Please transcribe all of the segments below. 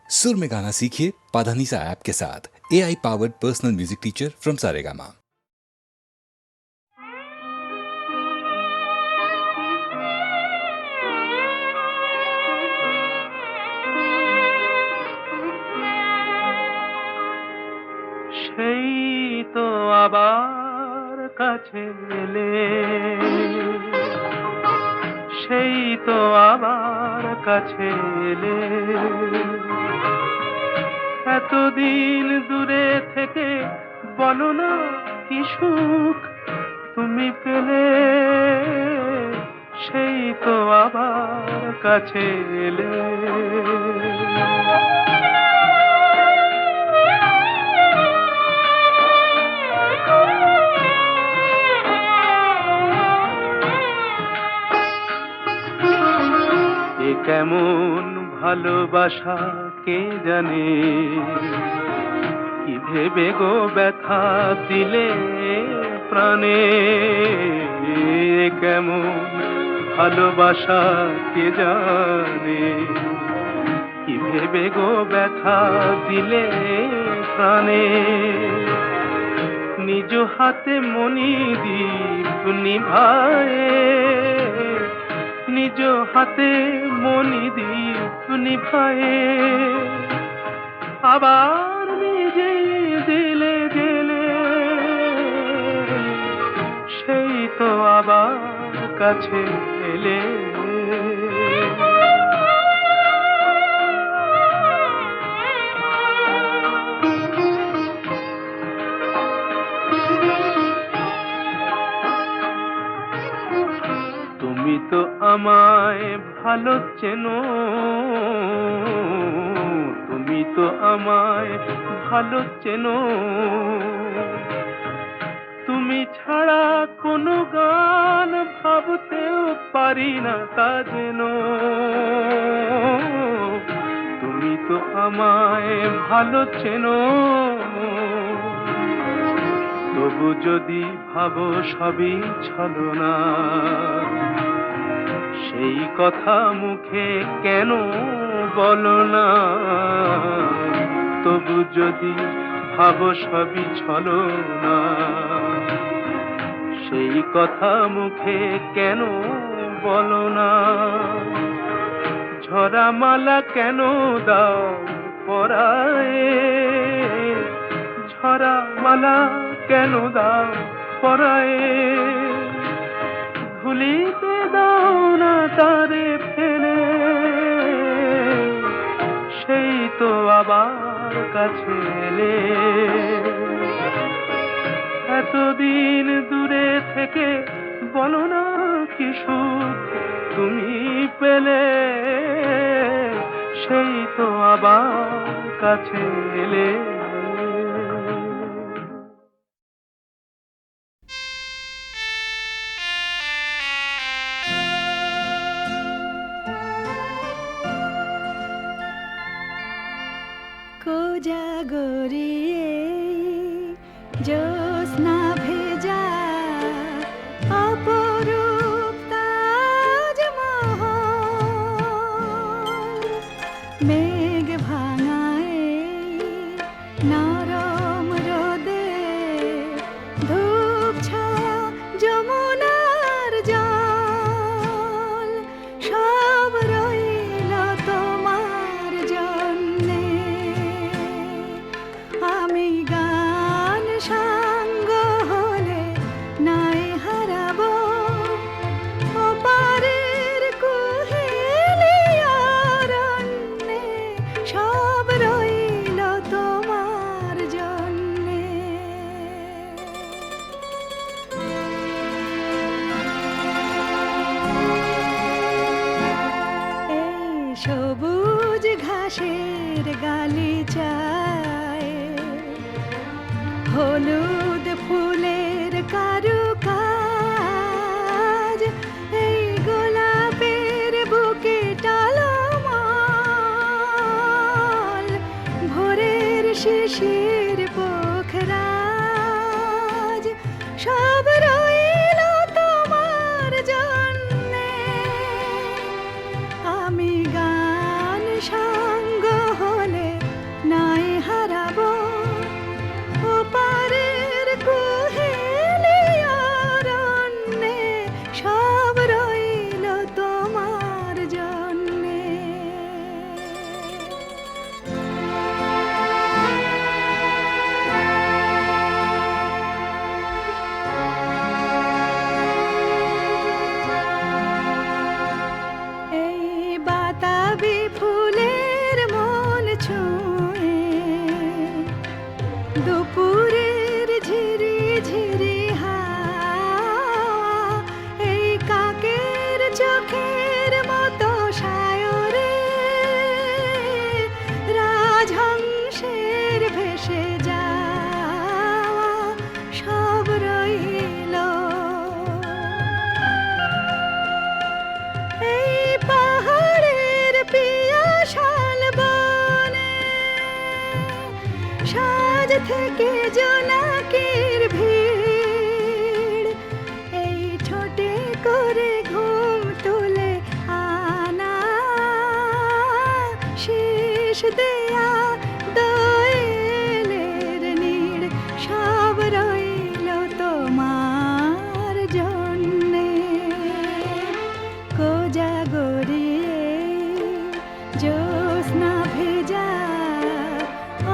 सुर में गाना सीखिए पाधानीसा ऐप के साथ। AI powered personal music teacher from Saregama. সেই তো আবার কাছে এলে, সেই তো আবার কাছে এলে, এতদিন দূরে থেকে বলো না কি সুখ তুমি পেলে, সেই তো আবার কাছে এলে। কেমন ভালোবাসা কে জানে, কি ভেবে গো ব্যথা দিলে প্রাণে। কেমন ভালোবাসা কে জানে, কি ভেবে গো ব্যথা দিলে প্রাণে। নিজ হাতে মণিদীপ নিভায়ে, নিজ হাতে মণিদীপ নিভায়ে, আবার নিজে দিলে জেলে, সেই তো আবার কাছে এলে। তুমি তো আমায় ভালো চেনো, তুমি তো আমায় ভালো চেনো, তুমি ছাড়া কোনো গান ভাবতেও পারি না তা যেন। তুমি তো আমায় ভালো চেনো, তবু যদি ভাবো সবই ছলনা, সেই কথা মুখে কেন বলো না। তবু যদি ভাবো সবই ছলনা, সেই কথা মুখে কেন বলো না। ঝরা মালা কেন দাও পরায়ে, ঝরা মালা কেন দাও পরায়ে। ভুলিতে দাও না তারে ফেলে, সেই তো আবার কাছে এলে। এতদিন দূরে থেকে বলো না কি সুখ তুমি পেলে, সেই তো আবার কাছে এলে। কোজাগরিয়ে জ্যোৎস্না ভেজা অপরূপ তাজমহল, মেঘ ভাঙায় নরম রোদে, ধূপ ছায়া যমুনার জল, সব রইল তোমার জন্যে। আমি গান সাঙ্গ হলে নাই হারাবো, ওপারের কুহেলি অরণ্যে, সব রইল তোমার জন্যে। এই সবুজ ঘাসের গালিচায়, হলুদ ফুলের কারুকাজ, এই গোলাপের বুকে টালমাল, ভোরের শিশির পোখরাজ, সব রইল তোমার জন্যে। আমি গান সাঙ্গ হলে ঝাংসের ভেসে যাওয়া সব রইল এই পাহাড়ের পিয়াসাল বনে সাজ থেকে জোনাকির ভিড় এই ছোটে করে ঘুম তুলে আনা শেষ দেয়া দোয়েলের নীড় সব রইল তোমার জন্যে কোজাগরিয়ে জ্যোৎস্না ভেজা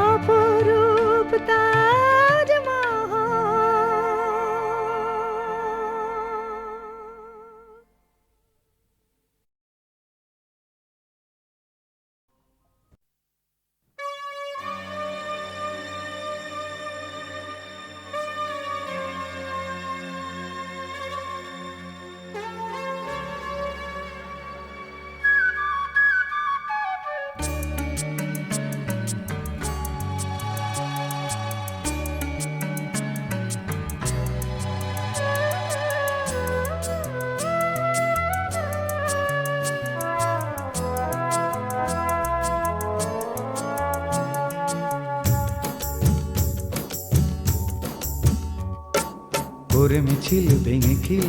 অপরূপ তাজমহল করে মিছিল ভেঙে খিল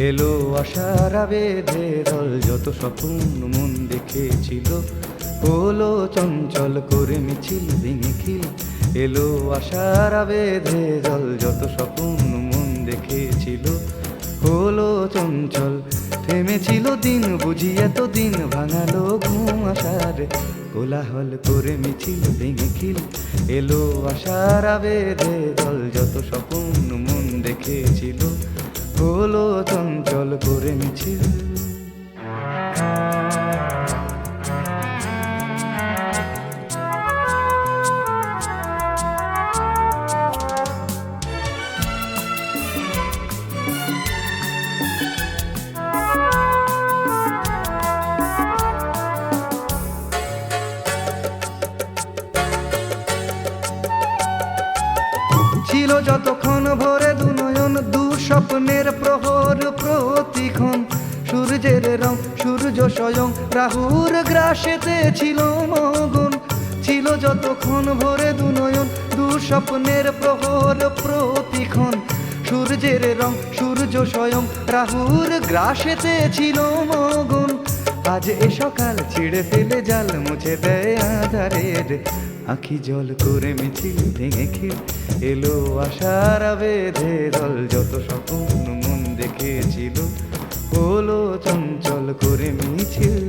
এলো আশার বেঁধে দল যত স্বপ্ন মন দেখেছিল হলো চঞ্চল করে মিছিল ভেঙে খিল এলো আশার বেঁধে দল যত স্বপ্ন মন দেখেছিল হলো চঞ্চল থেমেছিল দিন বুঝি এত দিন ভাঙালো ঘুম আশার কোলাহল করে মিছিল ভেঙে খিল এলো আশার বেঁধে দল যত স্বপ্ন মন দেখেছিল হলো চঞ্চল করে মিছিল ছিল যতক্ষণ ভরে দু নয়ন দু স্বপ্নের প্রহর প্রতিক্ষণ সূর্যের রং সূর্য স্বয়ং রাহুর গ্রাসেতে ছিল মগন ছিল যতক্ষণ ভরে দু নয়ন দু স্বপ্নের প্রহর প্রতিক্ষণ সূর্যের রং সূর্য স্বয়ং রাহুর গ্রাসেতে ছিল মগন আজ এ সকাল ছিঁড়ে ফেলে জাল মুছে দেয় আধারের আখি জল করে মিছিল ভেঙে খিল এলো আশার বেঁধে দল যত স্বপ্ন মন দেখেছিল হলো চঞ্চল করে মিছিল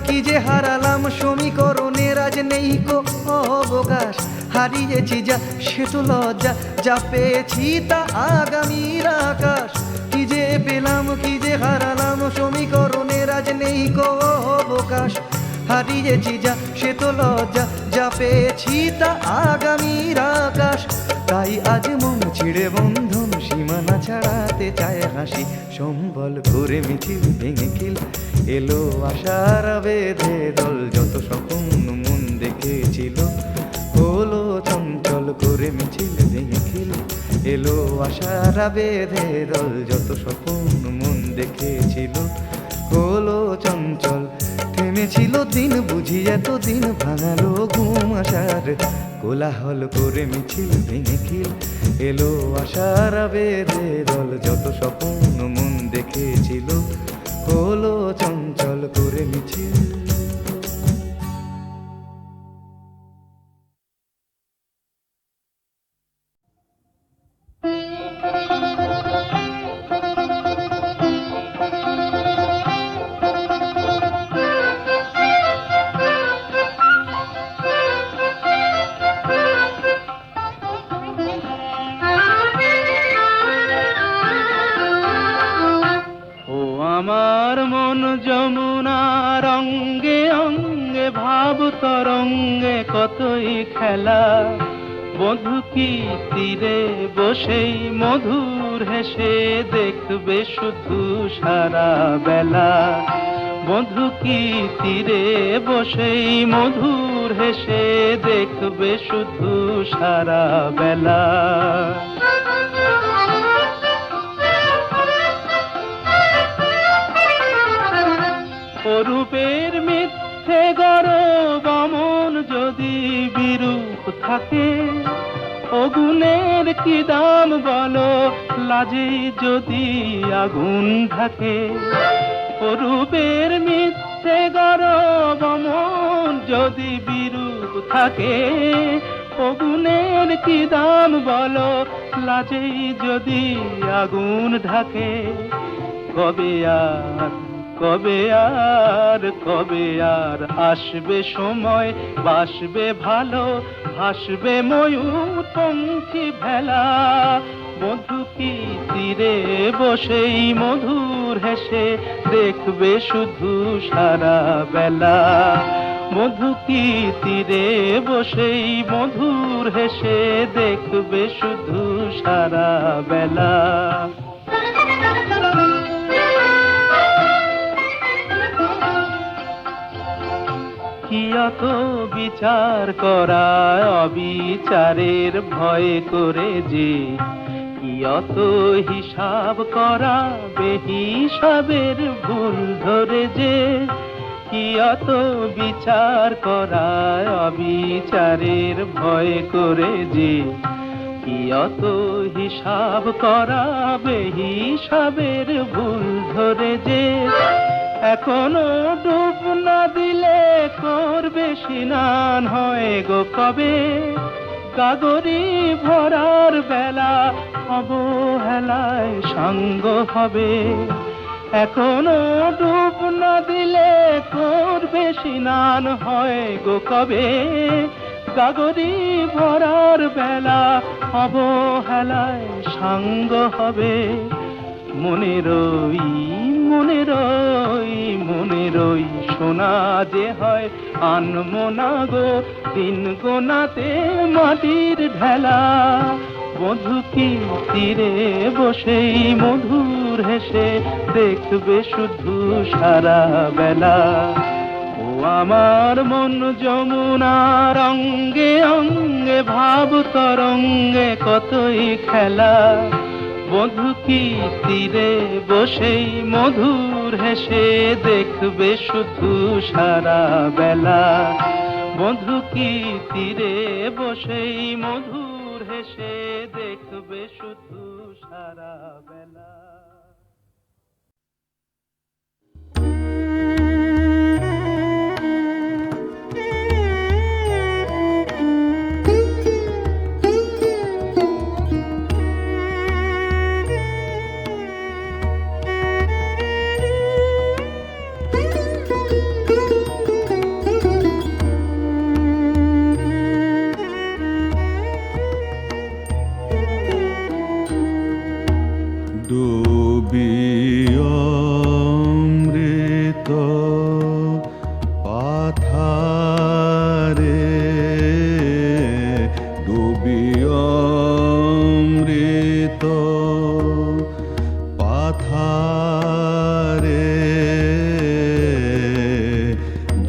কি যে হারালাম সমীকরণের আজ নেই কো অবকাশ হারিয়েছি যা সে তো লজ্জা যা পেয়েছি তা আগামীর আকাশ কি যে পেলাম কি যে হারালাম সমীকরণের আজ নেই কো অবকাশ হারিয়েছি যা সে তো লজ্জা যা পেয়েছি তা আগামীর আকাশ তাই আজ মন ছিঁড়ে বন্ধন সীমানা ছাড়াতে চায় হাসি সম্বল করে মিছিল ভেঙে খিল এলো আশার বেঁধে দল যত স্বপ্ন মন দেখেছিল হলো চঞ্চল করে মিছিল ভেঙে খিল এলো আশার বেঁধে দল যত স্বপ্ন মন দেখেছিল হলো চঞ্চল থেমেছিল দিন বুঝি এত দিন ভাঙালো ঘুম আশার কোলাহল করে মিছিল ভেঙে খিল এলো আশার বেঁধে দল যত স্বপ্ন মন দেখেছিল হলো চঞ্চল করে মিছিল আমার মন যমুনার অঙ্গে অঙ্গে ভাব তরঙ্গে কতই খেলা, বধূ কি তীরে বসেই মধুর হেসে দেখবে শুধু সারা বেলা। বধূ কি তীরে বসেই মধুর হেসে দেখবে শুধু সারা বেলা। অরূপের মিথ্যে গরব অমন যদি বিরূপ থাকে, অগুণের কি দাম বলো লাজে যদি আগুন থাকে। অরূপের মিথ্যে গরব অমন যদি বিরূপ থাকে, অগুণের কি দাম বলো লাজে যদি আগুন ঢাকে। কবে আর কবে আর কবে আর আসবে সময়, বাসবে ভালো ভাসবে ময়ূর পঙ্খী ভেলা। বধূ কি তীরে বসেই মধুর হেসে দেখবে শুধু সারা বেলা। বধূ কি তীরে বসেই মধুর হেসে দেখবে শুধু সারা বেলা। কি অত বিচার করা অবিচারের ভয় করে যে, কি অত হিসাব করা বেহিসাবের ভুল ধরে যে। কি অত বিচার করা অবিচারের ভয় করে যে, কি অত হিসাব করা বেহিসাবের ভুল ধরে যে। এখনো ডুব না দিলে করবে স্নান হয় গো কবে। গাগরি ভরার বেলা অবহেলায় সঙ্গ হবে। এখনো ডুব না দিলে করবে স্নান হয় গো কবে। গাগরি ভরার বেলা অবহেলায় সঙ্গ হবে। মনে রই মনে রই মনে রই সোনা যে হয় আনমনা গো দিন গোনাতে মাটির ঢেলা। বধূ কি তীরে বসেই মধুর হেসে দেখবে শুধু সারা বেলা। ও আমার মন যমুনার অঙ্গে অঙ্গে ভাব তরঙ্গে কতই খেলা। বধূ কি তীরে বসেই মধুর হেসে দেখবে শুধু সারা বেলা। বধূ কি তীরে বসেই মধুর হেসে দেখবে শুধু সারা বেলা। অমৃত পাথারে ডুবি অমৃত পাথারে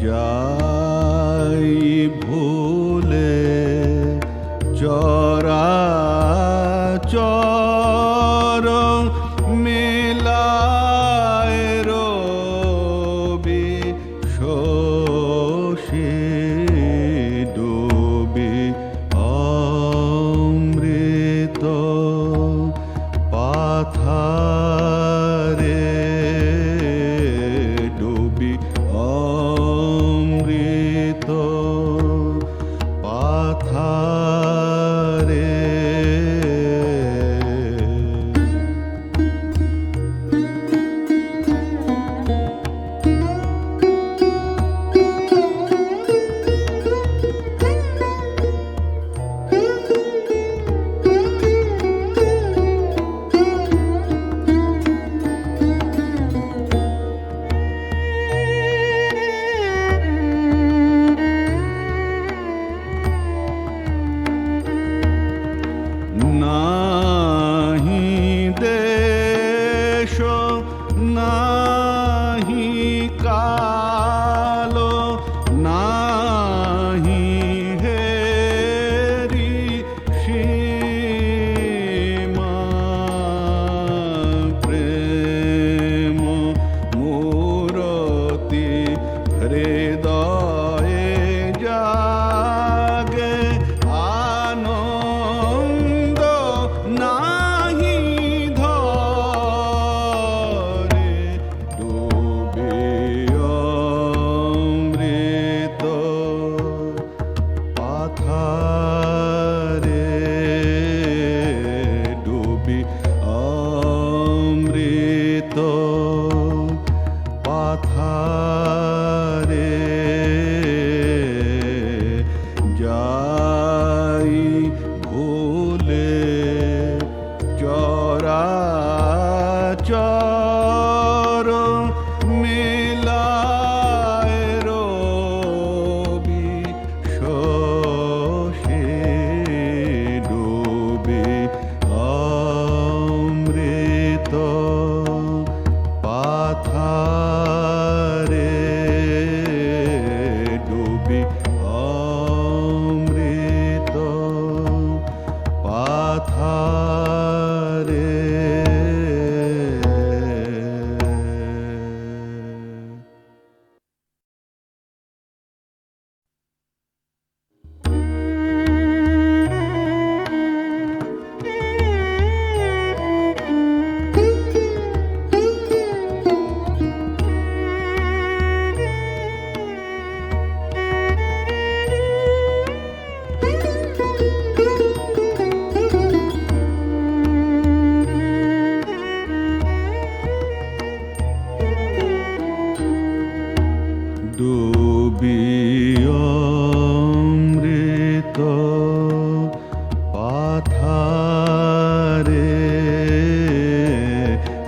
যাই ভুলে চরাচর মেলায় রবি শোষে ডুবি অমৃত পাথারে নাহি কালো নাহি হেরি সীমা প্রেম মূরতি হৃদয়ে জাগে আনন্দ নাহি ধরে ডুবে অমৃত পাথারে ডুবি অমৃত পাথারে যাই ভুলে চরাচর মেলায় রবি শোষে ডুবে অমৃত পাথারে ডুবি অমৃত পাথারে ডুবি অমৃত পাথারে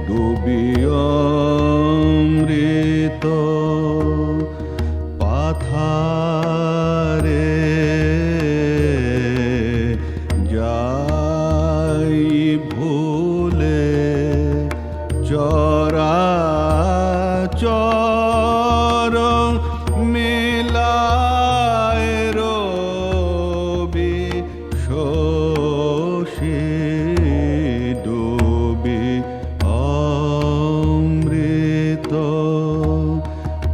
ডুবি অমৃত পাথারে যাই ভুলে চরাচর মেলায় রবি শোষে ডুবি অমৃত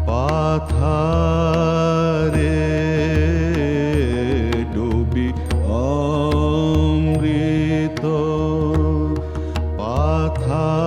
পাথারে ডুবি অমৃত পাথারে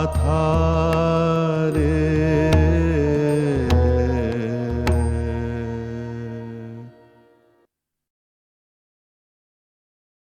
ব্যথা